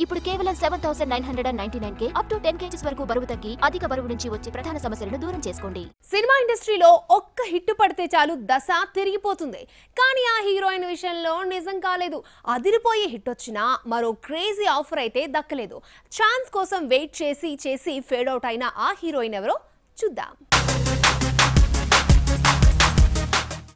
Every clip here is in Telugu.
ఇప్పుడు కేవలం 7,999K అప్ టు 10 kgs వరకు బరువు తగ్గి అధిక బరువు నుంచి వచ్చే ప్రధాన సమస్యలను దూరం చేసుకోండి. సినిమా ఇండస్ట్రీలో ఒక్క హిట్ పడితే చాలు దశ తిరిగిపోతుంది. కానీ ఆ హీరోయిన్ విషయంలో నిజం కాలేదు. అదిరిపోయే హిట్ వచ్చినా మరో క్రేజీ ఆఫర్ అయితే దక్కలేదు. ఛాన్స్ కోసం వెయిట్ చేసి ఫేడ్ అవుట్ అయిన ఆ హీరోయిన్ ఎవరో చూద్దాం.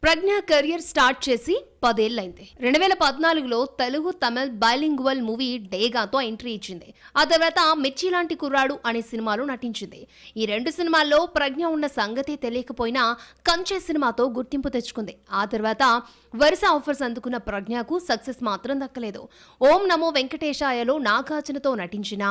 ప్రజ్ఞ కెరియర్ స్టార్ట్ చేసి 10 ఏళ్లైంది. 2014లో తెలుగు తమిళ్ బైలింగ్వల్ మూవీ డేగాతో ఎంట్రీ ఇచ్చింది. ఆ తర్వాత మిర్చి లాంటి కుర్రాడు అనే సినిమాలో నటించింది. ఈ 2 సినిమాల్లో ప్రజ్ఞ ఉన్న సంగతి తెలియకపోయినా కంచె సినిమాతో గుర్తింపు తెచ్చుకుంది. ఆ తర్వాత వరుస ఆఫర్స్ అందుకున్న ప్రజ్ఞకు సక్సెస్ మాత్రం దక్కలేదు. ఓం నమో వెంకటేశాయలో నాగార్జునతో నటించిన,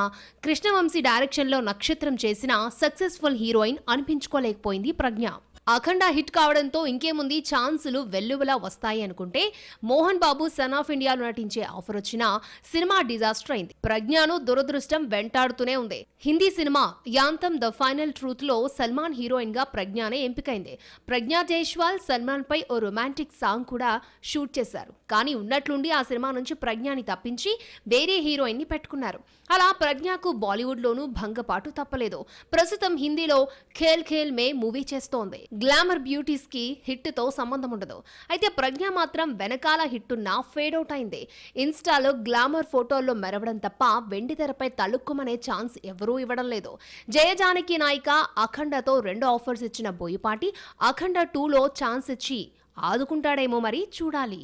కృష్ణవంశీ డైరెక్షన్లో నక్షత్రం చేసిన సక్సెస్ఫుల్ హీరోయిన్ అనిపించుకోలేకపోయింది ప్రజ్ఞ. అఖండ హిట్ కావడంతో ఇంకేముంది ఛాన్సులు వెల్లువలా వస్తాయి అనుకుంటే మోహన్ బాబు సన్ ఆఫ్ ఇండియాలో నటించే ఆఫర్ వచ్చినా సినిమా డిజాస్టర్ అయింది. ప్రజ్ఞను దురదృష్టం వెంటాడుతూనే ఉంది. Hindi cinema Antim the final truth లో సల్మాన్ హీరోయిన్ గా ప్రజ్ఞనే ఎంపికైంది. ప్రజ్ఞా జైస్వాల్ సల్మాన్ పై ఓ రొమాంటిక్ సాంగ్ కూడా షూట్ చేశారు. కానీ ఉన్నట్లుండి ఆ సినిమా నుంచి ప్రజ్ఞని తప్పించి వేరే హీరోయిన్ ని పెట్టుకున్నారు. అలా ప్రజ్ఞకు బాలీవుడ్ లోనూ భంగపాటు తప్పలేదు. ప్రస్తుతం హిందీలో ఖేల్ ఖేల్ మే మూవీ చేస్తోంది. గ్లామర్ బ్యూటీస్ కి హిట్ తో సంబంధం ఉండదు. అయితే ప్రజ్ఞ మాత్రం వెనకాల హిట్ ఉన్న ఫేడ్ అవుట్ అయింది. ఇన్స్టాలో గ్లామర్ ఫోటోల్లో మెరవడం తప్ప వెండితెరపై తళుక్కుమనే ఛాన్స్ ఎవరూ ఇవ్వడం లేదు. జయజానకి నాయిక అఖండతో 2 ఆఫర్స్ ఇచ్చిన బోయపాటి అఖండ 2లో ఛాన్స్ ఇచ్చి ఆదుకుంటాడేమో మరి చూడాలి.